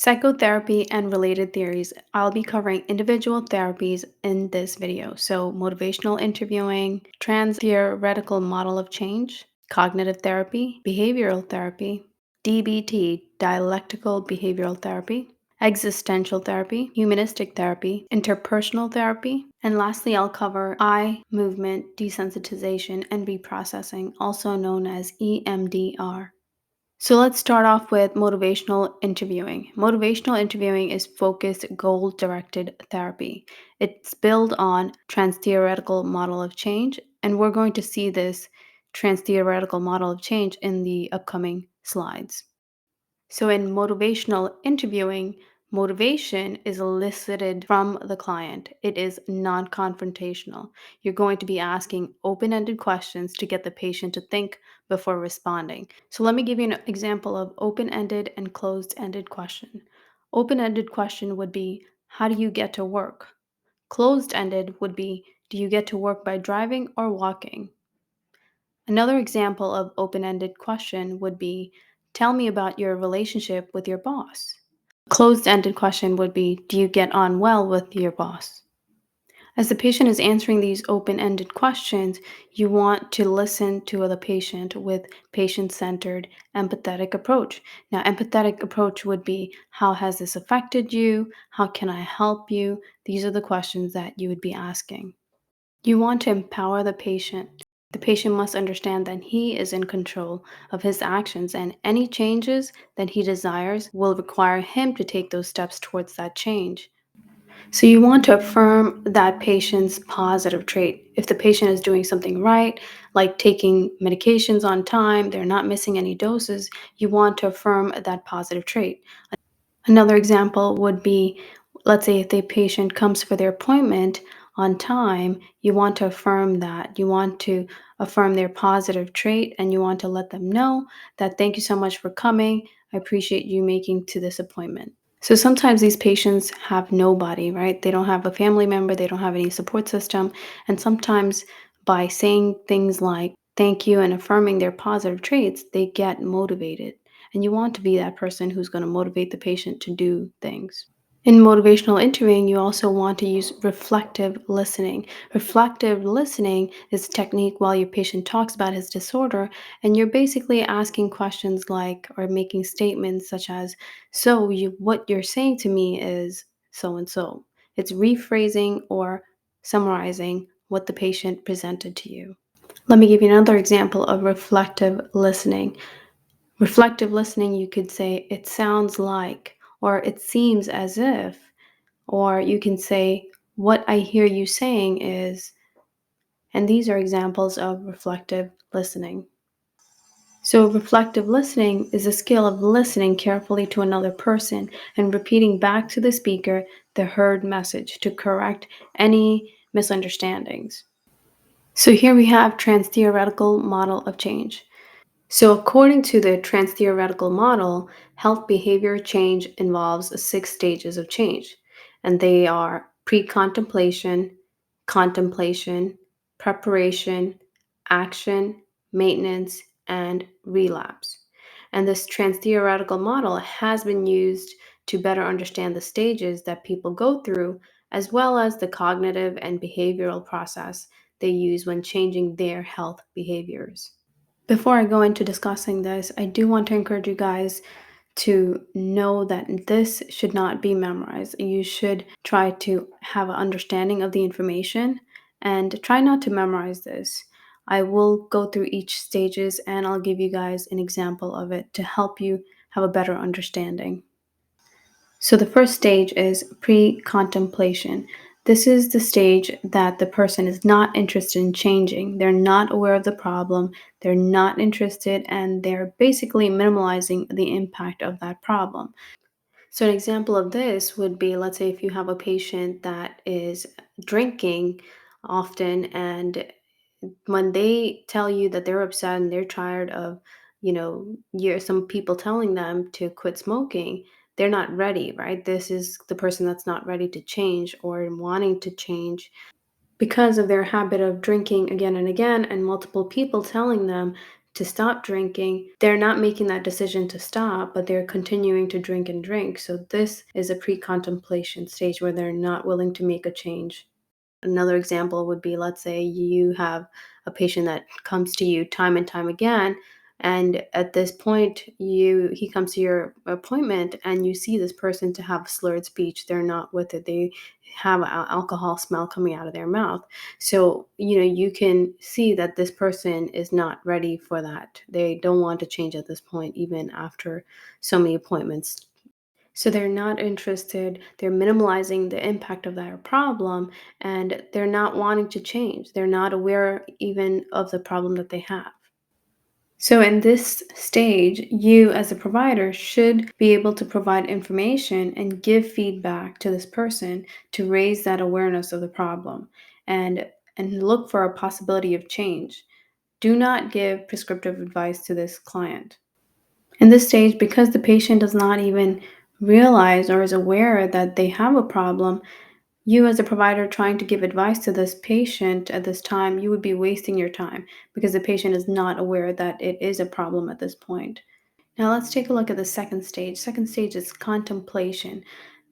Psychotherapy and related theories. I'll be covering individual therapies in this video. So, motivational interviewing, transtheoretical model of change, cognitive therapy, behavioral therapy, DBT, dialectical behavioral therapy, existential therapy, humanistic therapy, interpersonal therapy, and lastly, I'll cover eye movement desensitization and reprocessing, also known as EMDR. So let's start off with motivational interviewing. Motivational interviewing is focused, goal directed therapy. It's built on transtheoretical model of change, and we're going to see this transtheoretical model of change in the upcoming slides. So, in motivational interviewing, motivation is elicited from the client. It is non confrontational. You're going to be asking open ended questions to get the patient to think before responding. So, let me give you an example of open ended and closed ended question. Open ended question would be, how do you get to work? Closed ended would be, do you get to work by driving or walking? Another example of open ended question would be, tell me about your relationship with your boss. Closed ended question would be, do you get on well with your boss? As the patient is answering these open ended questions, you want to listen to the patient with patient centered, empathetic approach. Now, empathetic approach would be, how has this affected you? How can I help you? These are the questions that you would be asking. You want to empower the patient. The patient must understand that he is in control of his actions, and any changes that he desires will require him to take those steps towards that change. So, you want to affirm that patient's positive trait. If the patient is doing something right, like taking medications on time, they're not missing any doses, you want to affirm that positive trait. Another example would be, let's say if the patient comes for their appointment on time, you want to affirm that. You want to affirm their positive trait and you want to let them know that thank you so much for coming. I appreciate you making to this appointment. So sometimes these patients have nobody, right? They don't have a family member, they don't have any support system. And sometimes by saying things like thank you and affirming their positive traits, they get motivated. And you want to be that person who's going to motivate the patient to do things. In motivational interviewing, you also want to use reflective listening. Reflective listening is a technique while your patient talks about his disorder, and you're basically asking questions like, or making statements such as, so what you're saying to me is so and so. It's rephrasing or summarizing what the patient presented to you. Let me give you another example of reflective listening. Reflective listening, you could say, it sounds like, or it seems as if, or you can say, what I hear you saying is, and these are examples of reflective listening. So, reflective listening is a skill of listening carefully to another person and repeating back to the speaker the heard message to correct any misunderstandings. So, here we have Transtheoretical Model of Change. So, according to the Transtheoretical model, health behavior change involves 6 stages of change, and they are pre-contemplation, contemplation, preparation, action, maintenance, and relapse. And this Transtheoretical model has been used to better understand the stages that people go through, as well as the cognitive and behavioral process they use when changing their health behaviors. Before I go into discussing this, I do want to encourage you guys to know that this should not be memorized. You should try to have an understanding of the information and try not to memorize this. I will go through each stages and I'll give you guys an example of it to help you have a better understanding. So the first stage is pre-contemplation. This is the stage that the person is not interested in changing. They're not aware of the problem, they're not interested, and they're basically minimalizing the impact of that problem. So an example of this would be, let's say if you have a patient that is drinking often and when they tell you that they're upset and they're tired of, you're some people telling them to quit smoking, they're not ready, right? This is the person that's not ready to change or wanting to change because of their habit of drinking again and again, and multiple people telling them to stop drinking, they're not making that decision to stop, but they're continuing to drink and drink. So this is a pre-contemplation stage where they're not willing to make a change. Another example would be, let's say you have a patient that comes to you time and time again, and at this point he comes to your appointment and you see this person to have slurred speech. They're not with it. They have alcohol smell coming out of their mouth. So, you can see that this person is not ready for that. They don't want to change at this point, even after so many appointments. So they're not interested, they're minimalizing the impact of their problem, and they're not wanting to change. They're not aware even of the problem that they have. So in this stage, you as a provider should be able to provide information and give feedback to this person to raise that awareness of the problem and look for a possibility of change. Do not give prescriptive advice to this client. In this stage, because the patient does not even realize or is aware that they have a problem, you as a provider trying to give advice to this patient at this time, you would be wasting your time because the patient is not aware that it is a problem at this point. Now let's take a look at the second stage. Second stage is contemplation.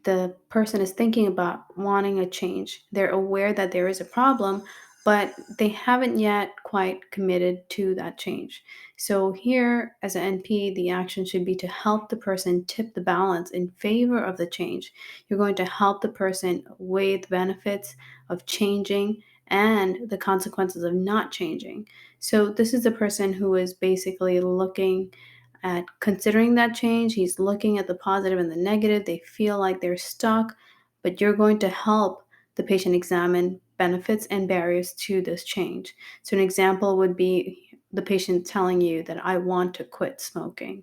The person is thinking about wanting a change. They're aware that there is a problem, but they haven't yet quite committed to that change. So here, as an NP, the action should be to help the person tip the balance in favor of the change. You're going to help the person weigh the benefits of changing and the consequences of not changing. So this is the person who is basically looking at considering that change. He's looking at the positive and the negative. They feel like they're stuck, but you're going to help the patient examine benefits and barriers to this change. So, an example would be the patient telling you that I want to quit smoking.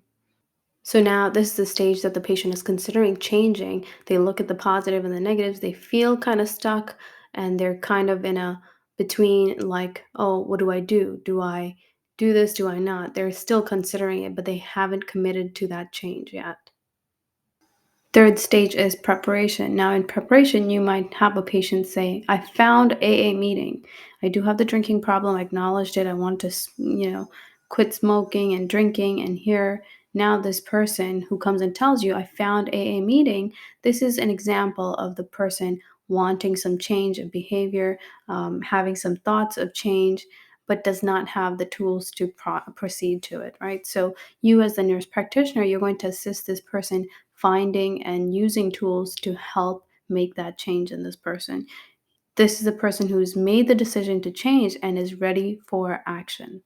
So now this is the stage that the patient is considering changing. They look at the positive and the negatives. They feel kind of stuck and they're kind of in a between, like, oh, what do I do? Do I do this? Do I not? They're still considering it, but they haven't committed to that change yet. Third stage is preparation. Now, in preparation, you might have a patient say, I found AA meeting. I do have the drinking problem. I acknowledged it. I want to, quit smoking and drinking. And here, now this person who comes and tells you, I found AA meeting, this is an example of the person wanting some change of behavior, having some thoughts of change, but does not have the tools to proceed to it, right? So you as the nurse practitioner, you're going to assist this person finding and using tools to help make that change in this person. This is a person who's made the decision to change and is ready for action.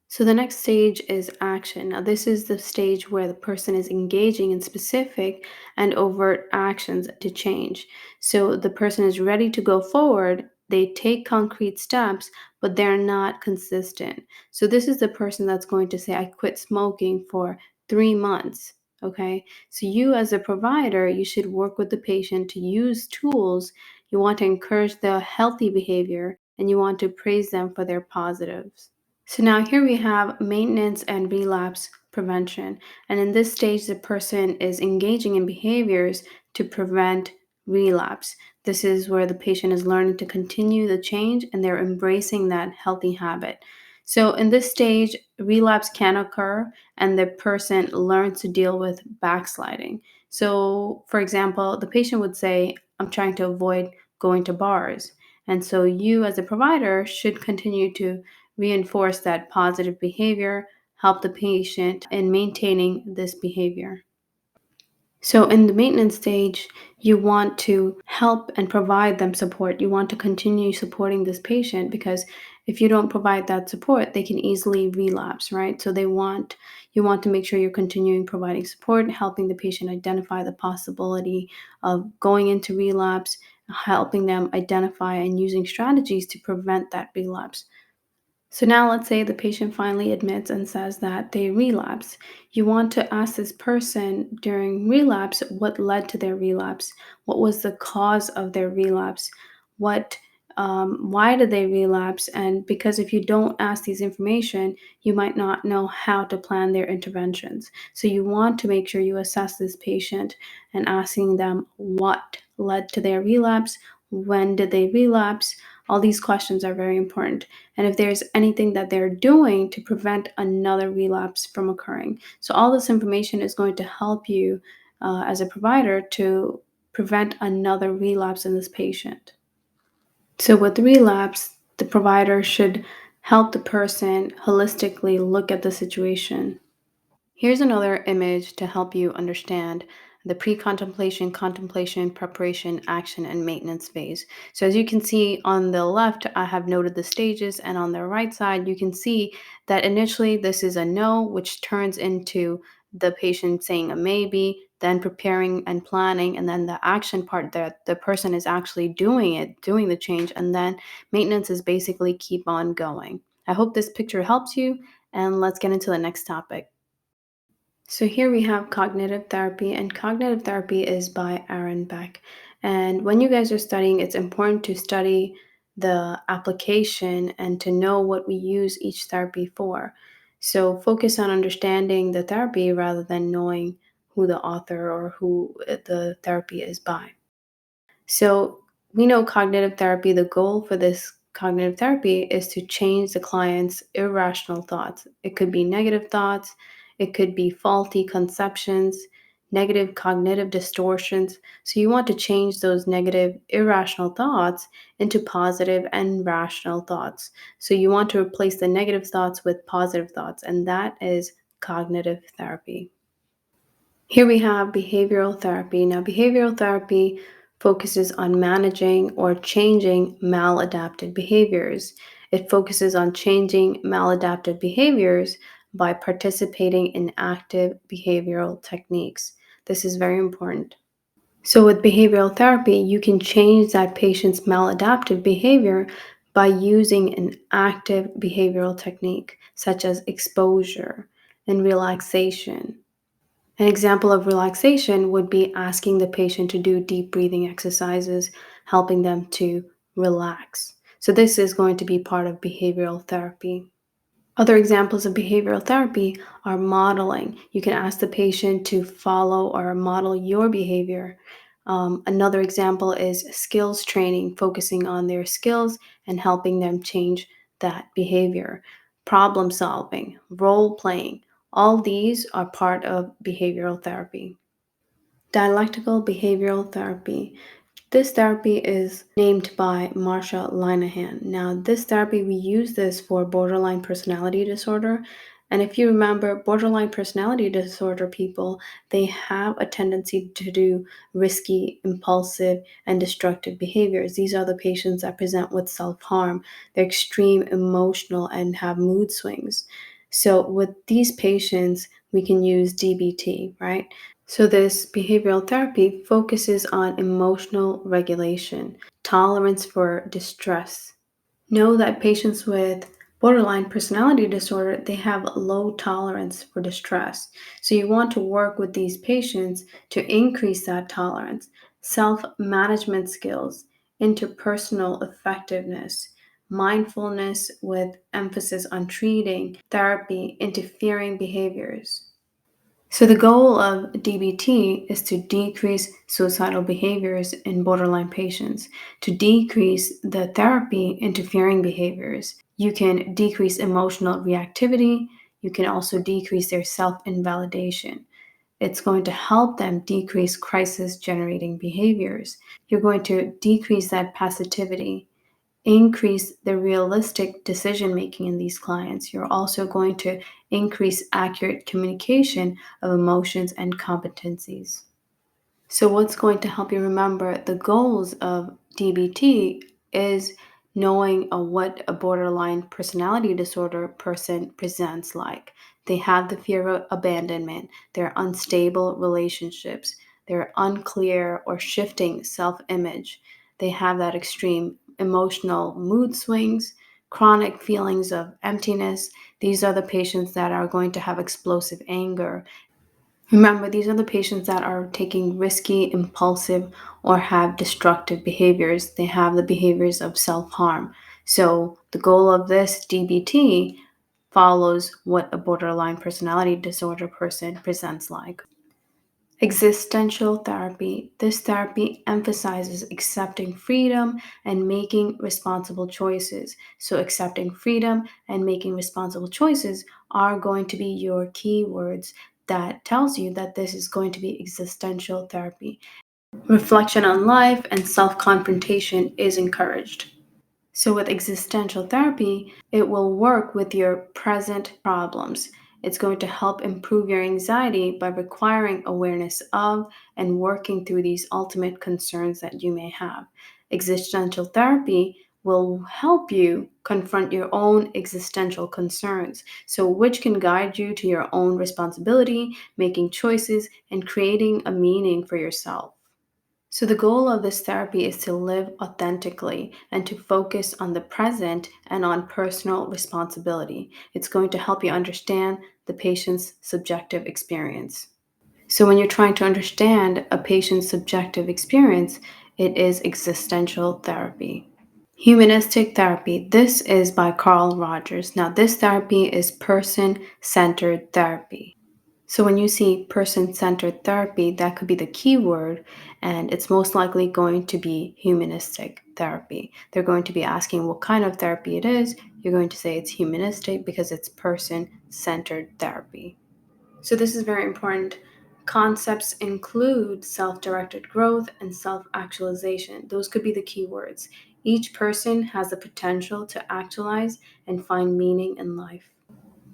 So the next stage is action. Now, this is the stage where the person is engaging in specific and overt actions to change. So the person is ready to go forward. They take concrete steps, but they're not consistent. So this is the person that's going to say, I quit smoking for 3 months. Okay. So you as a provider, you should work with the patient to use tools. You want to encourage the healthy behavior and you want to praise them for their positives. So now here we have maintenance and relapse prevention. And in this stage, the person is engaging in behaviors to prevent relapse. This is where the patient is learning to continue the change and they're embracing that healthy habit. So in this stage, relapse can occur and the person learns to deal with backsliding. So, for example, the patient would say, I'm trying to avoid going to bars. And so you as a provider should continue to reinforce that positive behavior, help the patient in maintaining this behavior. So, in the maintenance stage, you want to help and provide them support. You want to continue supporting this patient because if you don't provide that support, they can easily relapse, right? So, you want to make sure you're continuing providing support, helping the patient identify the possibility of going into relapse, helping them identify and using strategies to prevent that relapse. So now let's say the patient finally admits and says that they relapse. You want to ask this person during relapse what led to their relapse, what was the cause of their relapse, why did they relapse, and because if you don't ask these information, you might not know how to plan their interventions. So you want to make sure you assess this patient and asking them what led to their relapse, when did they relapse, All these questions are very important. And if there's anything that they're doing to prevent another relapse from occurring. So all this information is going to help you as a provider to prevent another relapse in this patient. So with relapse, the provider should help the person holistically look at the situation. Here's another image to help you understand the pre-contemplation, contemplation, preparation, action, and maintenance phase. So as you can see on the left, I have noted the stages, and on the right side, you can see that initially this is a no, which turns into the patient saying a maybe, then preparing and planning, and then the action part that the person is actually doing the change, and then maintenance is basically keep on going. I hope this picture helps you, and let's get into the next topic. So here we have cognitive therapy, and cognitive therapy is by Aaron Beck. And when you guys are studying, it's important to study the application and to know what we use each therapy for. So focus on understanding the therapy rather than knowing who the author or who the therapy is by. So we know cognitive therapy, the goal for this cognitive therapy is to change the client's irrational thoughts. It could be negative thoughts, it could be faulty conceptions, negative cognitive distortions. So you want to change those negative irrational thoughts into positive and rational thoughts. So you want to replace the negative thoughts with positive thoughts, and that is cognitive therapy. Here we have behavioral therapy. Now, behavioral therapy focuses on managing or changing maladaptive behaviors. It focuses on changing maladaptive behaviors by participating in active behavioral techniques. This is very important. So, with behavioral therapy, you can change that patient's maladaptive behavior by using an active behavioral technique, such as exposure and relaxation. An example of relaxation would be asking the patient to do deep breathing exercises, helping them to relax. So, this is going to be part of behavioral therapy. Other examples of behavioral therapy are modeling. You can ask the patient to follow or model your behavior. Another example is skills training, focusing on their skills and helping them change that behavior. Problem solving, role playing, all these are part of behavioral therapy. Dialectical behavioral therapy. This therapy is named by Marsha Linehan. Now, this therapy, we use this for borderline personality disorder. And if you remember, borderline personality disorder people, they have a tendency to do risky, impulsive, and destructive behaviors. These are the patients that present with self-harm. They're extreme emotional and have mood swings. So with these patients, we can use DBT, right? So, this behavioral therapy focuses on emotional regulation, tolerance for distress. Know that patients with borderline personality disorder, they have low tolerance for distress. So, you want to work with these patients to increase that tolerance. Self-management skills, interpersonal effectiveness, mindfulness with emphasis on treating, therapy, interfering behaviors. So, the goal of DBT is to decrease suicidal behaviors in borderline patients, to decrease the therapy interfering behaviors. You can decrease emotional reactivity. You can also decrease their self invalidation. It's going to help them decrease crisis generating behaviors. You're going to decrease that passivity, increase the realistic decision making in these clients. You're also going to increase accurate communication of emotions and competencies. So, what's going to help you remember the goals of DBT is knowing what a borderline personality disorder person presents like. They have the fear of abandonment, they're unstable relationships, they're unclear or shifting self image, they have that extreme emotional mood swings, chronic feelings of emptiness. These are the patients that are going to have explosive anger. Remember, these are the patients that are taking risky, impulsive, or have destructive behaviors. They have the behaviors of self-harm. So the goal of this DBT follows what a borderline personality disorder person presents like. Existential therapy. This therapy emphasizes accepting freedom and making responsible choices. So, accepting freedom and making responsible choices are going to be your keywords that tells you that this is going to be existential therapy. Reflection on life and self-confrontation is encouraged. So, with existential therapy, it will work with your present problems. It's going to help improve your anxiety by requiring awareness of and working through these ultimate concerns that you may have. Existential therapy will help you confront your own existential concerns, so which can guide you to your own responsibility, making choices, and creating a meaning for yourself. So, the goal of this therapy is to live authentically and to focus on the present and on personal responsibility. It's going to help you understand the patient's subjective experience. So, when you're trying to understand a patient's subjective experience, it is existential therapy. Humanistic therapy. This is by Carl Rogers. Now, this therapy is person centered therapy. So when you see person-centered therapy, that could be the key word, and it's most likely going to be humanistic therapy. They're going to be asking what kind of therapy it is. You're going to say it's humanistic because it's person-centered therapy. So this is very important. Concepts include self-directed growth and self-actualization. Those could be the key words. Each person has the potential to actualize and find meaning in life.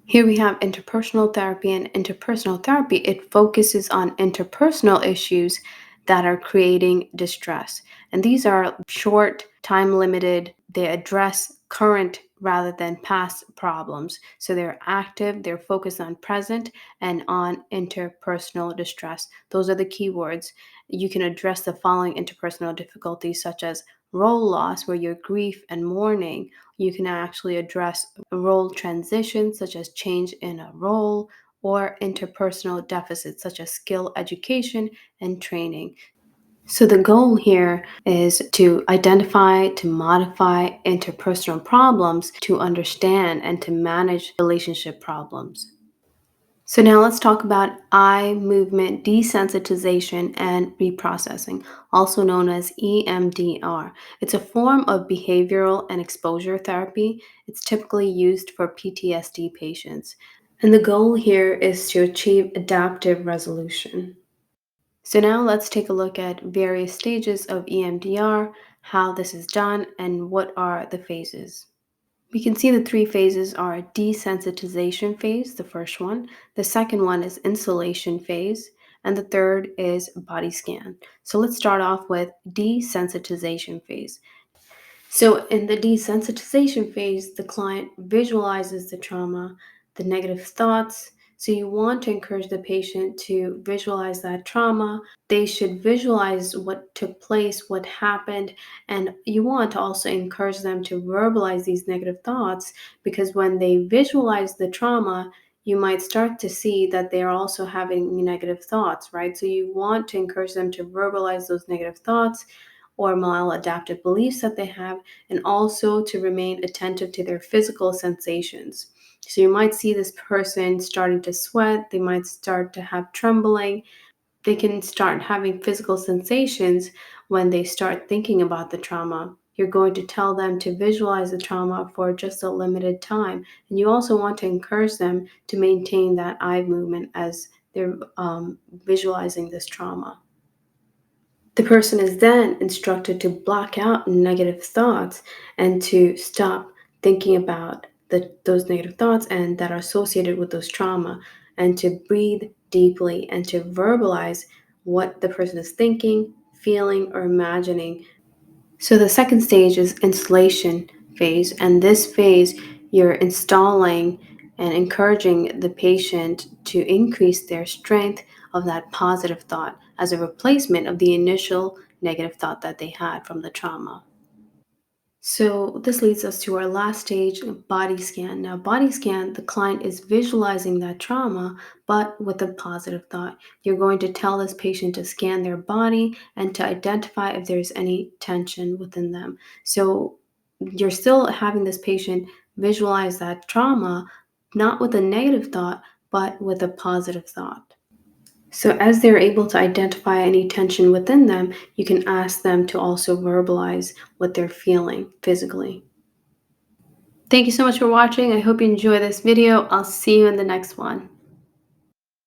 Here we have interpersonal therapy, and interpersonal therapy, it focuses on interpersonal issues that are creating distress. And these are short, time limited, they address current rather than past problems. So they're active, they're focused on present and on interpersonal distress. Those are the keywords. You can address the following interpersonal difficulties, such as role loss, where you're grief and mourning. You can actually address role transitions, such as change in a role, or interpersonal deficits, such as skill education and training. So, the goal here is to identify, to modify interpersonal problems, to understand, and to manage relationship problems. So now let's talk about eye movement desensitization and reprocessing, also known as EMDR. It's a form of behavioral and exposure therapy. It's typically used for PTSD patients. And the goal here is to achieve adaptive resolution. So now let's take a look at various stages of EMDR, how this is done, and what are the phases. We can see the three phases are desensitization phase, the first one. The second one is insulation phase. And the third is body scan. So let's start off with desensitization phase. So, in the desensitization phase, the client visualizes the trauma, the negative thoughts. So, you want to encourage the patient to visualize that trauma. They should visualize what took place, what happened, and you want to also encourage them to verbalize these negative thoughts, because when they visualize the trauma, you might start to see that they're also having negative thoughts, right? So, you want to encourage them to verbalize those negative thoughts or maladaptive beliefs that they have, and also to remain attentive to their physical sensations. So you might see this person starting to sweat, they might start to have trembling, they can start having physical sensations when they start thinking about the trauma. You're going to tell them to visualize the trauma for just a limited time. And you also want to encourage them to maintain that eye movement as they're visualizing this trauma. The person is then instructed to block out negative thoughts and to stop thinking about those negative thoughts and that are associated with those trauma, and to breathe deeply and to verbalize what the person is thinking, feeling, or imagining. So the second stage is installation phase, and this phase you're installing and encouraging the patient to increase their strength of that positive thought as a replacement of the initial negative thought that they had from the trauma. So this leads us to our last stage, body scan. Now, body scan, the client is visualizing that trauma, but with a positive thought. You're going to tell this patient to scan their body and to identify if there's any tension within them. So you're still having this patient visualize that trauma, not with a negative thought, but with a positive thought. So, as they're able to identify any tension within them, you can ask them to also verbalize what they're feeling physically. Thank you so much for watching. I hope you enjoy this video. I'll see you in the next one.